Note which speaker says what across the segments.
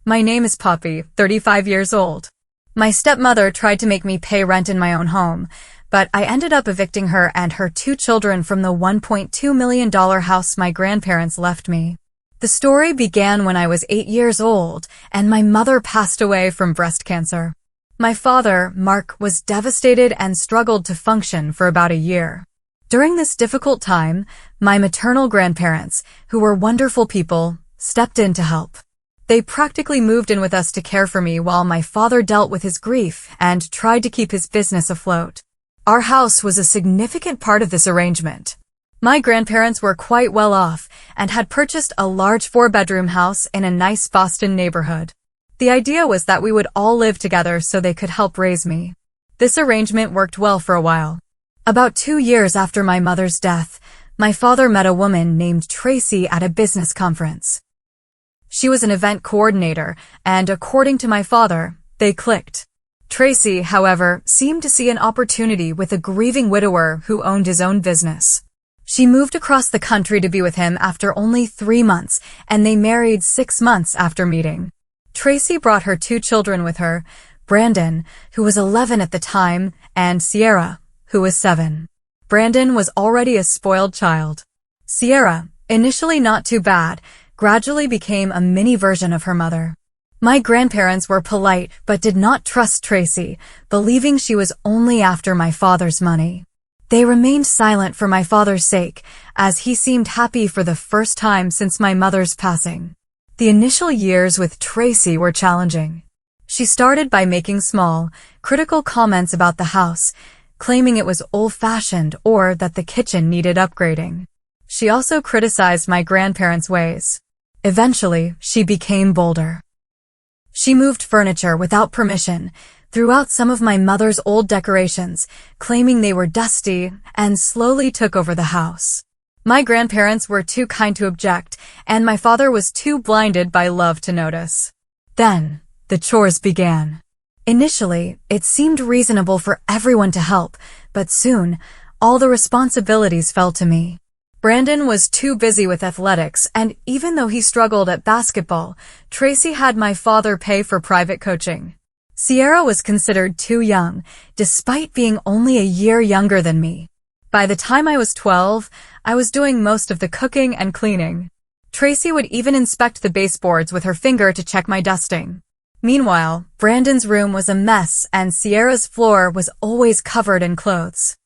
Speaker 1: My name is Poppy, 35 years old. My stepmother tried to make me pay rent in my own home, but I ended up evicting her and her 2 children from the $1.2 million house my grandparents left me. The story began when I was 8 years old, and my mother passed away from breast cancer. My father, Mark, was devastated and struggled to function for about a year. During this difficult time, my maternal grandparents, who were wonderful people, stepped in to help. They practically moved in with us to care for me while my father dealt with his grief and tried to keep his business afloat. Our house was a significant part of this arrangement. My grandparents were quite well off and had purchased a large 4-bedroom house in a nice Boston neighborhood. The idea was that we would all live together so they could help raise me. This arrangement worked well for a while. About 2 years after my mother's death, my father met a woman named Tracy at a business conference. She was an event coordinator, and according to my father, they clicked. Tracy, however, seemed to see an opportunity with a grieving widower who owned his own business. She moved across the country to be with him after only 3 months, and they married 6 months after meeting. Tracy brought her 2 children with her, Brandon, who was 11 at the time, and Sierra, who was 7. Brandon was already a spoiled child. Sierra, initially not too bad, gradually became a mini version of her mother. My grandparents were polite but did not trust Tracy, believing she was only after my father's money. They remained silent for my father's sake, as he seemed happy for the first time since my mother's passing. The initial years with Tracy were challenging. She started by making small, critical comments about the house, claiming it was old-fashioned or that the kitchen needed upgrading. She also criticized my grandparents' ways. Eventually, she became bolder. She moved furniture without permission, threw out some of my mother's old decorations, claiming they were dusty, and slowly took over the house. My grandparents were too kind to object, and my father was too blinded by love to notice. Then, the chores began. Initially, it seemed reasonable for everyone to help, but soon, all the responsibilities fell to me. Brandon was too busy with athletics, and even though he struggled at basketball, Tracy had my father pay for private coaching. Sierra was considered too young, despite being only a year younger than me. By the time I was 12, I was doing most of the cooking and cleaning. Tracy would even inspect the baseboards with her finger to check my dusting. Meanwhile, Brandon's room was a mess and Sierra's floor was always covered in clothes.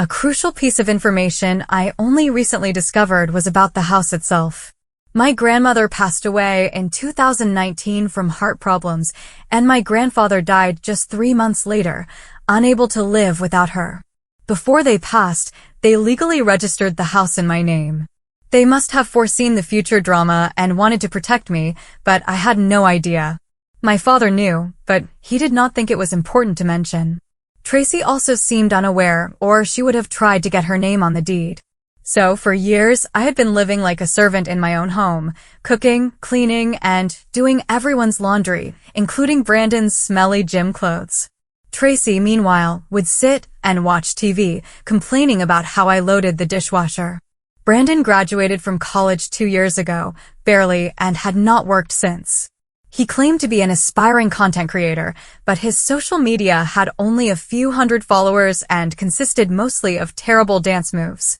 Speaker 1: A crucial piece of information I only recently discovered was about the house itself. My grandmother passed away in 2019 from heart problems, and my grandfather died just 3 months later, unable to live without her. Before they passed, they legally registered the house in my name. They must have foreseen the future drama and wanted to protect me, but I had no idea. My father knew, but he did not think it was important to mention. Tracy also seemed unaware, or she would have tried to get her name on the deed. So, for years, I had been living like a servant in my own home, cooking, cleaning, and doing everyone's laundry, including Brandon's smelly gym clothes. Tracy, meanwhile, would sit and watch TV, complaining about how I loaded the dishwasher. Brandon graduated from college 2 years ago, barely, and had not worked since. He claimed to be an aspiring content creator, but his social media had only a few hundred followers and consisted mostly of terrible dance moves.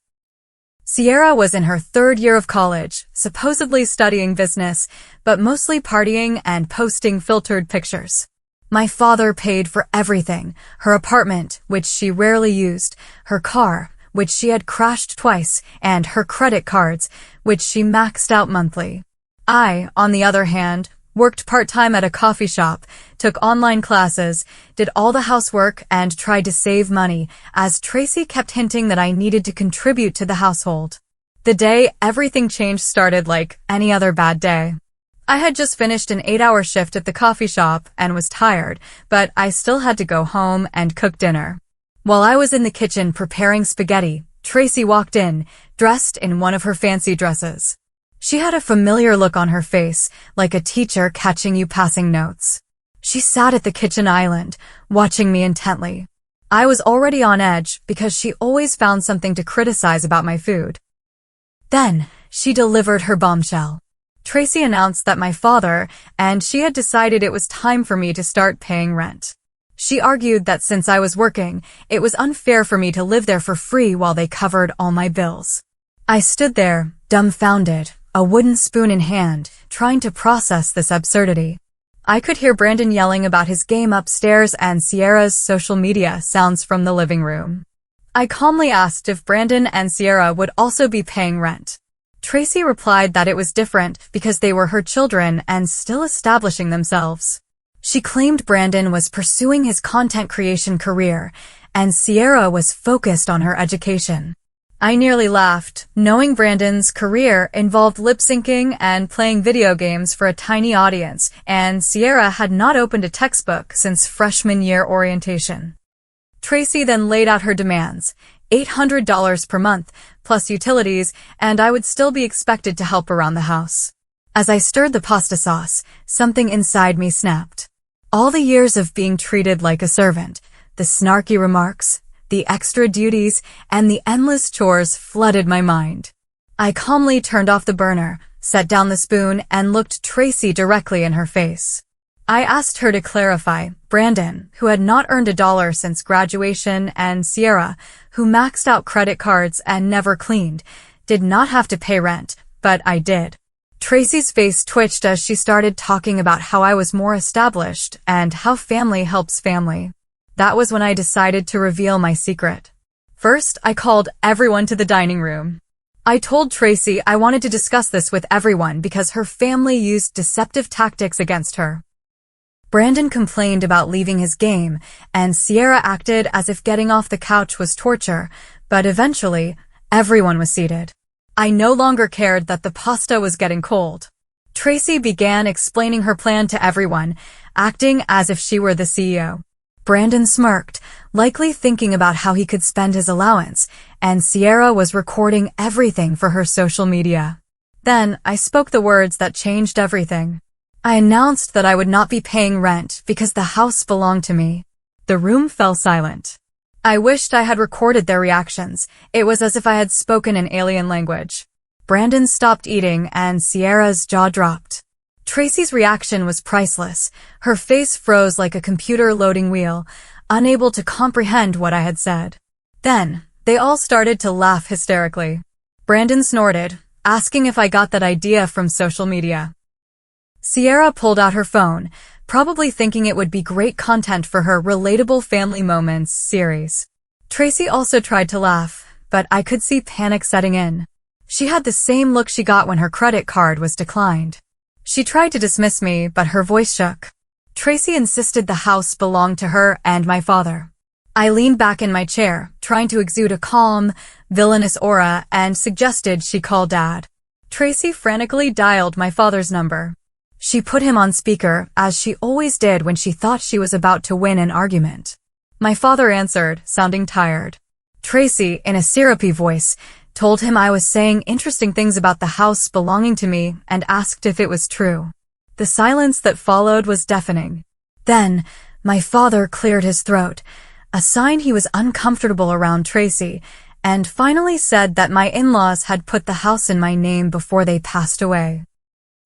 Speaker 1: Sierra was in her 3rd year of college, supposedly studying business, but mostly partying and posting filtered pictures. My father paid for everything: her apartment, which she rarely used, her car, which she had crashed twice, and her credit cards, which she maxed out monthly. I, on the other hand, worked part-time at a coffee shop, took online classes, did all the housework, and tried to save money, as Tracy kept hinting that I needed to contribute to the household. The day everything changed started like any other bad day. I had just finished an 8-hour shift at the coffee shop and was tired, but I still had to go home and cook dinner. While I was in the kitchen preparing spaghetti, Tracy walked in, dressed in one of her fancy dresses. She had a familiar look on her face, like a teacher catching you passing notes. She sat at the kitchen island, watching me intently. I was already on edge because she always found something to criticize about my food. Then, she delivered her bombshell. Tracy announced that my father and she had decided it was time for me to start paying rent. She argued that since I was working, it was unfair for me to live there for free while they covered all my bills. I stood there, dumbfounded, a wooden spoon in hand, trying to process this absurdity. I could hear Brandon yelling about his game upstairs and Sierra's social media sounds from the living room. I calmly asked if Brandon and Sierra would also be paying rent. Tracy replied that it was different because they were her children and still establishing themselves. She claimed Brandon was pursuing his content creation career, and Sierra was focused on her education. I nearly laughed, knowing Brandon's career involved lip-syncing and playing video games for a tiny audience, and Sierra had not opened a textbook since freshman year orientation. Tracy then laid out her demands, $800 per month, plus utilities, and I would still be expected to help around the house. As I stirred the pasta sauce, something inside me snapped. All the years of being treated like a servant, the snarky remarks, the extra duties, and the endless chores flooded my mind. I calmly turned off the burner, set down the spoon, and looked Tracy directly in her face. I asked her to clarify. Brandon, who had not earned $1 since graduation, and Sierra, who maxed out credit cards and never cleaned, did not have to pay rent, but I did. Tracy's face twitched as she started talking about how I was more established and how family helps family. That was when I decided to reveal my secret. First, I called everyone to the dining room. I told Tracy I wanted to discuss this with everyone because her family used deceptive tactics against her. Brandon complained about leaving his game, and Sierra acted as if getting off the couch was torture, but eventually, everyone was seated. I no longer cared that the pasta was getting cold. Tracy began explaining her plan to everyone, acting as if she were the CEO. Brandon smirked, likely thinking about how he could spend his allowance, and Sierra was recording everything for her social media. Then, I spoke the words that changed everything. I announced that I would not be paying rent because the house belonged to me. The room fell silent. I wished I had recorded their reactions. It was as if I had spoken an alien language. Brandon stopped eating and Sierra's jaw dropped. Tracy's reaction was priceless. Her face froze like a computer loading wheel, unable to comprehend what I had said. Then, they all started to laugh hysterically. Brandon snorted, asking if I got that idea from social media. Sierra pulled out her phone, probably thinking it would be great content for her Relatable Family Moments series. Tracy also tried to laugh, but I could see panic setting in. She had the same look she got when her credit card was declined. She tried to dismiss me, but her voice shook. Tracy insisted the house belonged to her and my father. I leaned back in my chair, trying to exude a calm, villainous aura, and suggested she call Dad. Tracy frantically dialed my father's number. She put him on speaker, as she always did when she thought she was about to win an argument. My father answered, sounding tired. Tracy, in a syrupy voice, told him I was saying interesting things about the house belonging to me and asked if it was true. The silence that followed was deafening. Then, my father cleared his throat, a sign he was uncomfortable around Tracy, and finally said that my in-laws had put the house in my name before they passed away.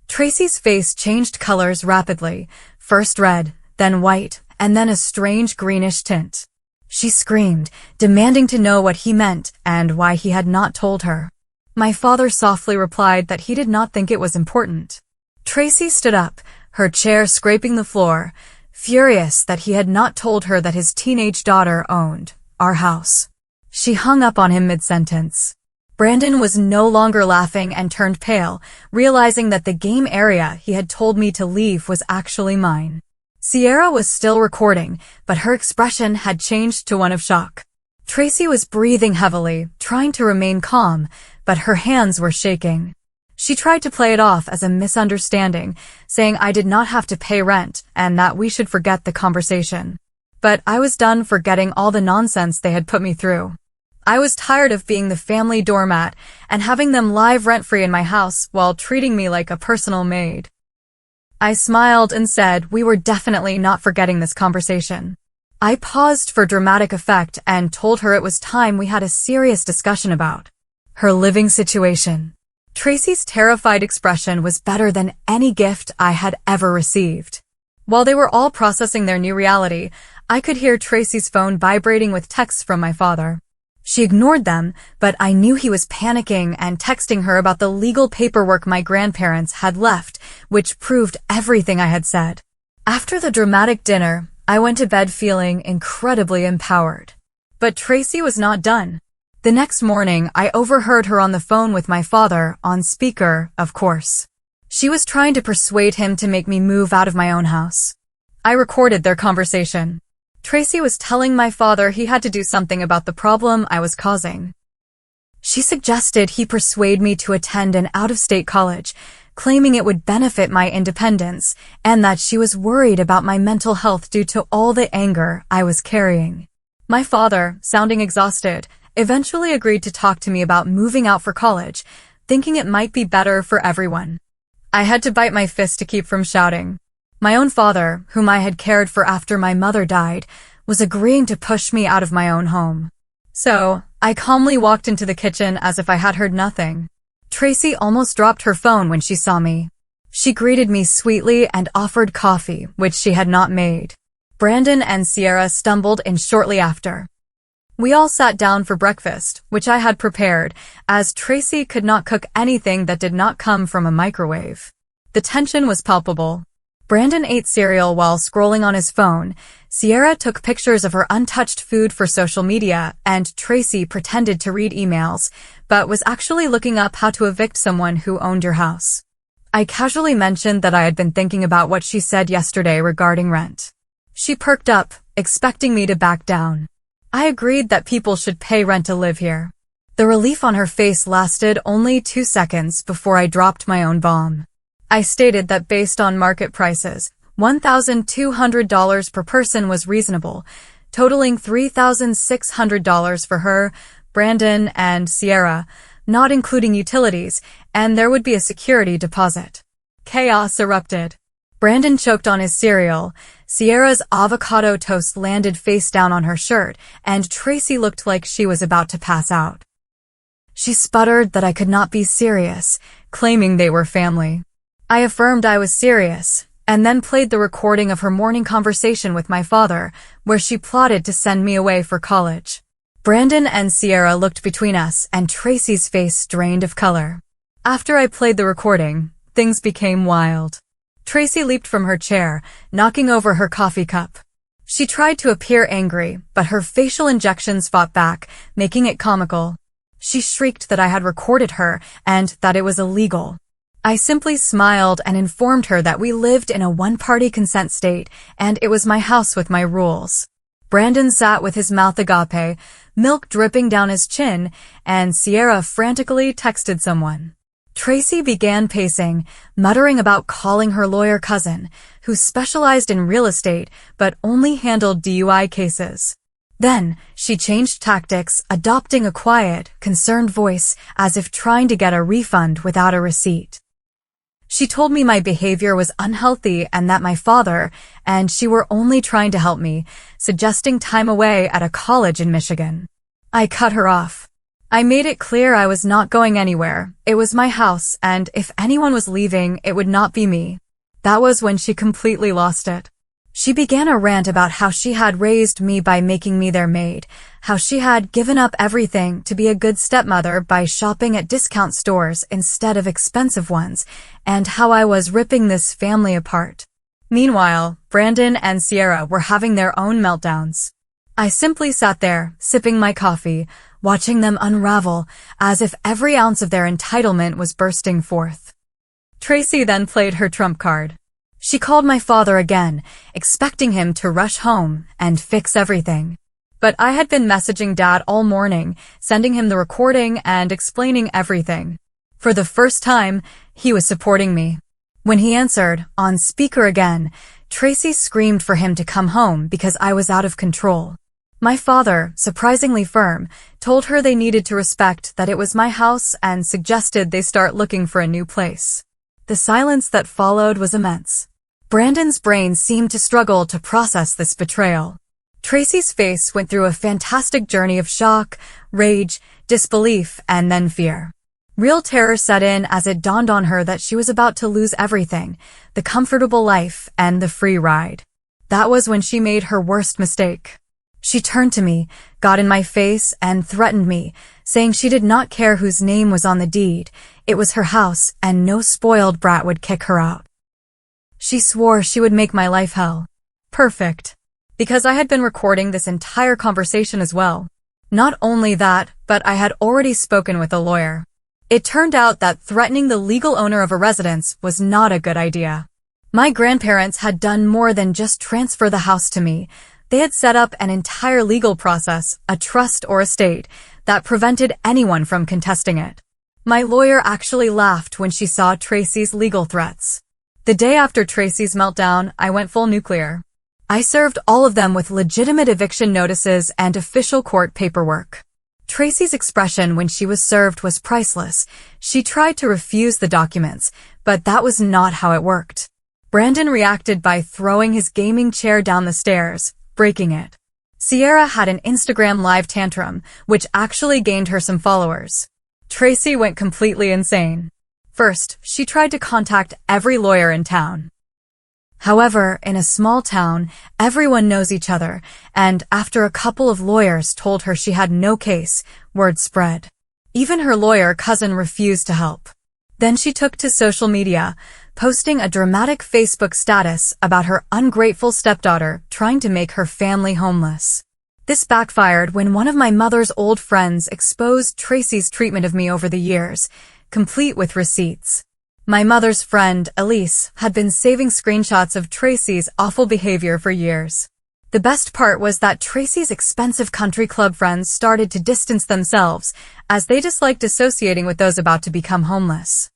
Speaker 1: Tracy's face changed colors rapidly, first red, then white, and then a strange greenish tint. She screamed, demanding to know what he meant and why he had not told her. My father softly replied that he did not think it was important. Tracy stood up, her chair scraping the floor, furious that he had not told her that his teenage daughter owned our house. She hung up on him mid-sentence. Brandon was no longer laughing and turned pale, realizing that the game area he had told me to leave was actually mine. Sierra was still recording, but her expression had changed to one of shock. Tracy was breathing heavily, trying to remain calm, but her hands were shaking. She tried to play it off as a misunderstanding, saying I did not have to pay rent and that we should forget the conversation. But I was done forgetting all the nonsense they had put me through. I was tired of being the family doormat and having them live rent-free in my house while treating me like a personal maid. I smiled and said we were definitely not forgetting this conversation. I paused for dramatic effect and told her it was time we had a serious discussion about her living situation. Tracy's terrified expression was better than any gift I had ever received. While they were all processing their new reality, I could hear Tracy's phone vibrating with texts from my father. She ignored them, but I knew he was panicking and texting her about the legal paperwork my grandparents had left, which proved everything I had said. After the dramatic dinner, I went to bed feeling incredibly empowered. But Tracy was not done. The next morning, I overheard her on the phone with my father, on speaker, of course. She was trying to persuade him to make me move out of my own house. I recorded their conversation. Tracy was telling my father he had to do something about the problem I was causing. She suggested he persuade me to attend an out-of-state college, claiming it would benefit my independence, and that she was worried about my mental health due to all the anger I was carrying. My father, sounding exhausted, eventually agreed to talk to me about moving out for college, thinking it might be better for everyone. I had to bite my fist to keep from shouting. My own father, whom I had cared for after my mother died, was agreeing to push me out of my own home. So, I calmly walked into the kitchen as if I had heard nothing. Tracy almost dropped her phone when she saw me. She greeted me sweetly and offered coffee, which she had not made. Brandon and Sierra stumbled in shortly after. We all sat down for breakfast, which I had prepared, as Tracy could not cook anything that did not come from a microwave. The tension was palpable. Brandon ate cereal while scrolling on his phone, Sierra took pictures of her untouched food for social media, and Tracy pretended to read emails, but was actually looking up how to evict someone who owned your house. I casually mentioned that I had been thinking about what she said yesterday regarding rent. She perked up, expecting me to back down. I agreed that people should pay rent to live here. The relief on her face lasted only 2 seconds before I dropped my own bomb. I stated that based on market prices, $1,200 per person was reasonable, totaling $3,600 for her, Brandon, and Sierra, not including utilities, and there would be a security deposit. Chaos erupted. Brandon choked on his cereal, Sierra's avocado toast landed face down on her shirt, and Tracy looked like she was about to pass out. She sputtered that I could not be serious, claiming they were family. I affirmed I was serious, and then played the recording of her morning conversation with my father, where she plotted to send me away for college. Brandon and Sierra looked between us, and Tracy's face drained of color. After I played the recording, things became wild. Tracy leaped from her chair, knocking over her coffee cup. She tried to appear angry, but her facial injections fought back, making it comical. She shrieked that I had recorded her and that it was illegal. I simply smiled and informed her that we lived in a one-party consent state and it was my house with my rules. Brandon sat with his mouth agape, milk dripping down his chin, and Sierra frantically texted someone. Tracy began pacing, muttering about calling her lawyer cousin, who specialized in real estate but only handled DUI cases. Then, she changed tactics, adopting a quiet, concerned voice as if trying to get a refund without a receipt. She told me my behavior was unhealthy and that my father and she were only trying to help me, suggesting time away at a college in Michigan. I cut her off. I made it clear I was not going anywhere. It was my house, and if anyone was leaving, it would not be me. That was when she completely lost it. She began a rant about how she had raised me by making me their maid, how she had given up everything to be a good stepmother by shopping at discount stores instead of expensive ones, and how I was ripping this family apart. Meanwhile, Brandon and Sierra were having their own meltdowns. I simply sat there, sipping my coffee, watching them unravel, as if every ounce of their entitlement was bursting forth. Tracy then played her trump card. She called my father again, expecting him to rush home and fix everything. But I had been messaging Dad all morning, sending him the recording and explaining everything. For the first time, he was supporting me. When he answered, on speaker again, Tracy screamed for him to come home because I was out of control. My father, surprisingly firm, told her they needed to respect that it was my house and suggested they start looking for a new place. The silence that followed was immense. Brandon's brain seemed to struggle to process this betrayal. Tracy's face went through a fantastic journey of shock, rage, disbelief, and then fear. Real terror set in as it dawned on her that she was about to lose everything, the comfortable life and the free ride. That was when she made her worst mistake. She turned to me, got in my face, and threatened me, saying she did not care whose name was on the deed. It was her house, and no spoiled brat would kick her out. She swore she would make my life hell. Perfect. Because I had been recording this entire conversation as well. Not only that, but I had already spoken with a lawyer. It turned out that threatening the legal owner of a residence was not a good idea. My grandparents had done more than just transfer the house to me. They had set up an entire legal process, a trust or estate, that prevented anyone from contesting it. My lawyer actually laughed when she saw Tracy's legal threats. The day after Tracy's meltdown, I went full nuclear. I served all of them with legitimate eviction notices and official court paperwork. Tracy's expression when she was served was priceless. She tried to refuse the documents, but that was not how it worked. Brandon reacted by throwing his gaming chair down the stairs, breaking it. Sierra had an Instagram live tantrum, which actually gained her some followers. Tracy went completely insane. First, she tried to contact every lawyer in town. However, in a small town, everyone knows each other, and after a couple of lawyers told her she had no case, word spread. Even her lawyer cousin refused to help. Then she took to social media, posting a dramatic Facebook status about her ungrateful stepdaughter trying to make her family homeless. This backfired when one of my mother's old friends exposed Tracy's treatment of me over the years, complete with receipts. My mother's friend, Elise, had been saving screenshots of Tracy's awful behavior for years. The best part was that Tracy's expensive country club friends started to distance themselves, as they disliked associating with those about to become homeless.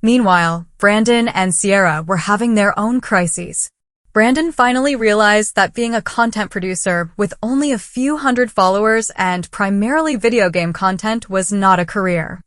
Speaker 1: Meanwhile, Brandon and Sierra were having their own crises. Brandon finally realized that being a content producer with only a few hundred followers and primarily video game content was not a career.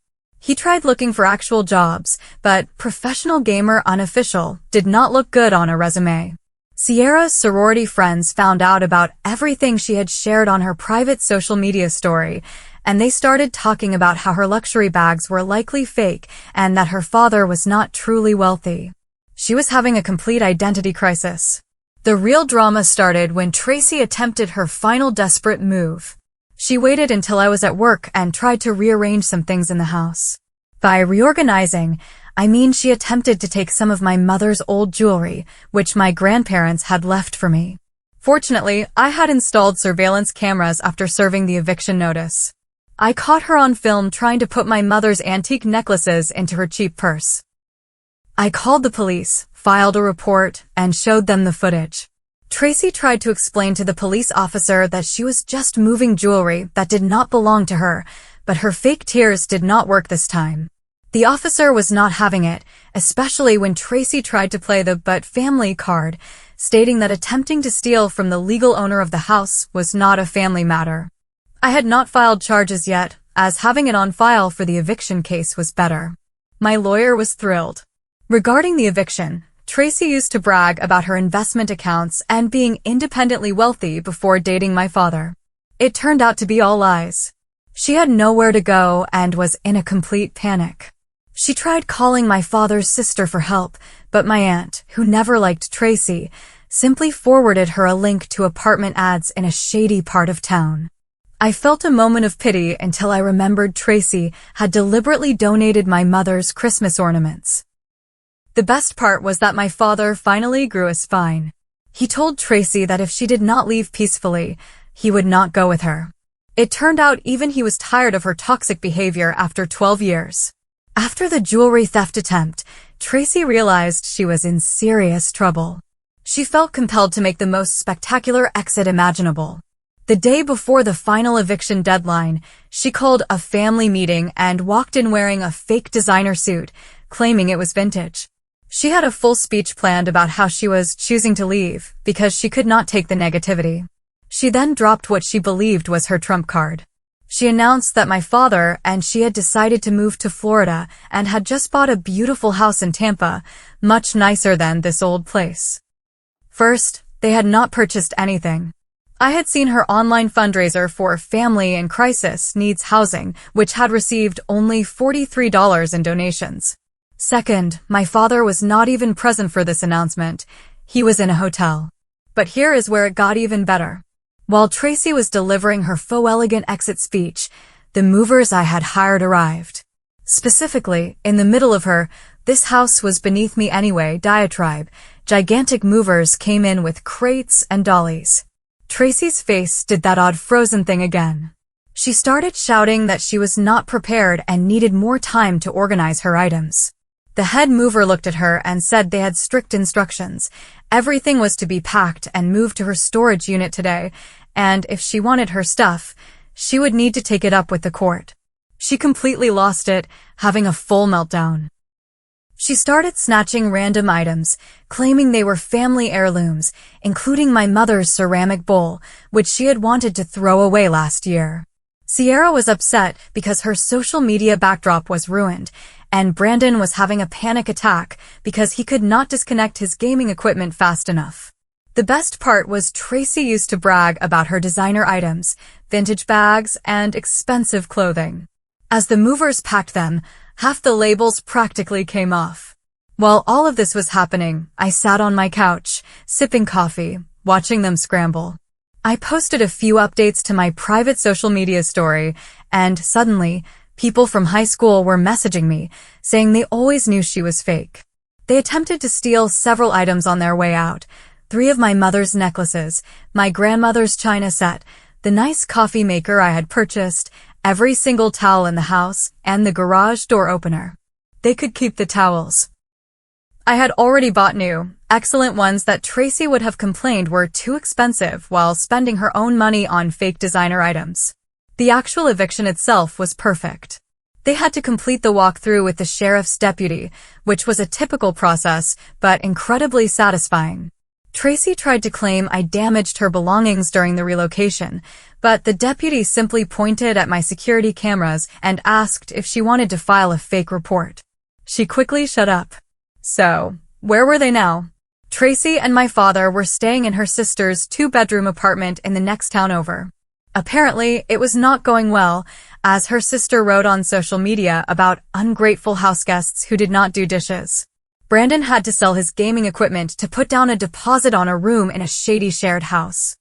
Speaker 1: He tried looking for actual jobs, but professional gamer unofficial did not look good on a resume. Sierra's sorority friends found out about everything she had shared on her private social media story, and they started talking about how her luxury bags were likely fake and that her father was not truly wealthy. She was having a complete identity crisis. The real drama started when Tracy attempted her final desperate move. She waited until I was at work and tried to rearrange some things in the house. By reorganizing, I mean she attempted to take some of my mother's old jewelry, which my grandparents had left for me. Fortunately, I had installed surveillance cameras after serving the eviction notice. I caught her on film trying to put my mother's antique necklaces into her cheap purse. I called the police, filed a report, and showed them the footage. Tracy tried to explain to the police officer that she was just moving jewelry that did not belong to her, but her fake tears did not work this time. The officer was not having it, especially when Tracy tried to play the "but family" card, stating that attempting to steal from the legal owner of the house was not a family matter. I had not filed charges yet, as having it on file for the eviction case was better. My lawyer was thrilled. Regarding the eviction, Tracy used to brag about her investment accounts and being independently wealthy before dating my father. It turned out to be all lies. She had nowhere to go and was in a complete panic. She tried calling my father's sister for help, but my aunt, who never liked Tracy, simply forwarded her a link to apartment ads in a shady part of town. I felt a moment of pity until I remembered Tracy had deliberately donated my mother's Christmas ornaments. The best part was that my father finally grew a spine. He told Tracy that if she did not leave peacefully, he would not go with her. It turned out even he was tired of her toxic behavior after 12 years. After the jewelry theft attempt, Tracy realized she was in serious trouble. She felt compelled to make the most spectacular exit imaginable. The day before the final eviction deadline, she called a family meeting and walked in wearing a fake designer suit, claiming it was vintage. She had a full speech planned about how she was choosing to leave because she could not take the negativity. She then dropped what she believed was her trump card. She announced that my father and she had decided to move to Florida and had just bought a beautiful house in Tampa, much nicer than this old place. First, they had not purchased anything. I had seen her online fundraiser for Family in Crisis Needs Housing, which had received only $43 in donations. Second, my father was not even present for this announcement. He was in a hotel. But here is where it got even better. While Tracy was delivering her faux elegant exit speech, the movers I had hired arrived. Specifically, in the middle of her "this house was beneath me anyway" diatribe, gigantic movers came in with crates and dollies. Tracy's face did that odd frozen thing again. She started shouting that she was not prepared and needed more time to organize her items. The head mover looked at her and said they had strict instructions. Everything was to be packed and moved to her storage unit today, and if she wanted her stuff, she would need to take it up with the court. She completely lost it, having a full meltdown. She started snatching random items, claiming they were family heirlooms, including my mother's ceramic bowl, which she had wanted to throw away last year. Sierra was upset because her social media backdrop was ruined, and Brandon was having a panic attack because he could not disconnect his gaming equipment fast enough. The best part was Tracy used to brag about her designer items, vintage bags, and expensive clothing. As the movers packed them, half the labels practically came off. While all of this was happening, I sat on my couch, sipping coffee, watching them scramble. I posted a few updates to my private social media story, and suddenly, people from high school were messaging me, saying they always knew she was fake. They attempted to steal several items on their way out: 3 of my mother's necklaces, my grandmother's china set, the nice coffee maker I had purchased, every single towel in the house, and the garage door opener. They could keep the towels. I had already bought new, excellent ones that Tracy would have complained were too expensive while spending her own money on fake designer items. The actual eviction itself was perfect. They had to complete the walkthrough with the sheriff's deputy, which was a typical process, but incredibly satisfying. Tracy tried to claim I damaged her belongings during the relocation, but the deputy simply pointed at my security cameras and asked if she wanted to file a fake report. She quickly shut up. So, where were they now? Tracy and my father were staying in her sister's 2-bedroom apartment in the next town over. Apparently, it was not going well, as her sister wrote on social media about ungrateful houseguests who did not do dishes. Brandon had to sell his gaming equipment to put down a deposit on a room in a shady shared house.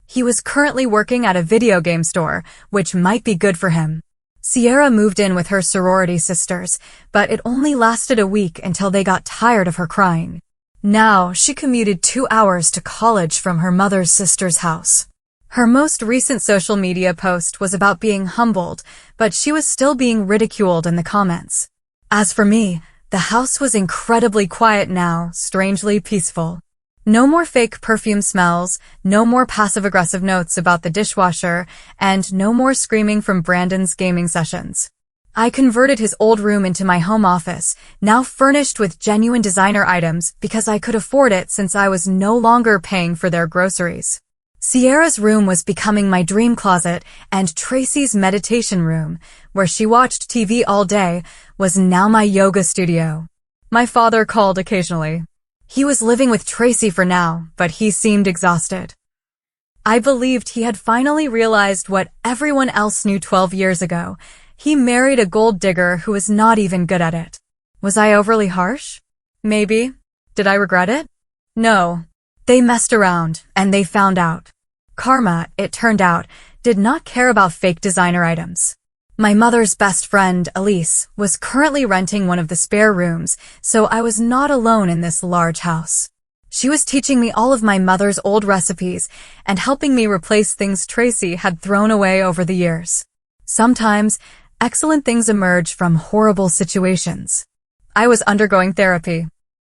Speaker 1: He was currently working at a video game store, which might be good for him. Sierra moved in with her sorority sisters, but it only lasted a week until they got tired of her crying. Now, she commuted 2 hours to college from her mother's sister's house. Her most recent social media post was about being humbled, but she was still being ridiculed in the comments. As for me, the house was incredibly quiet now, strangely peaceful. No more fake perfume smells, no more passive-aggressive notes about the dishwasher, and no more screaming from Brandon's gaming sessions. I converted his old room into my home office, now furnished with genuine designer items because I could afford it since I was no longer paying for their groceries. Sierra's room was becoming my dream closet, and Tracy's meditation room, where she watched TV all day, was now my yoga studio. My father called occasionally. He was living with Tracy for now, but he seemed exhausted. I believed he had finally realized what everyone else knew 12 years ago. He married a gold digger who was not even good at it. Was I overly harsh? Maybe. Did I regret it? No. They messed around, and they found out. Karma, it turned out, did not care about fake designer items. My mother's best friend, Elise, was currently renting one of the spare rooms, so I was not alone in this large house. She was teaching me all of my mother's old recipes and helping me replace things Tracy had thrown away over the years. Sometimes, excellent things emerge from horrible situations. I was undergoing therapy.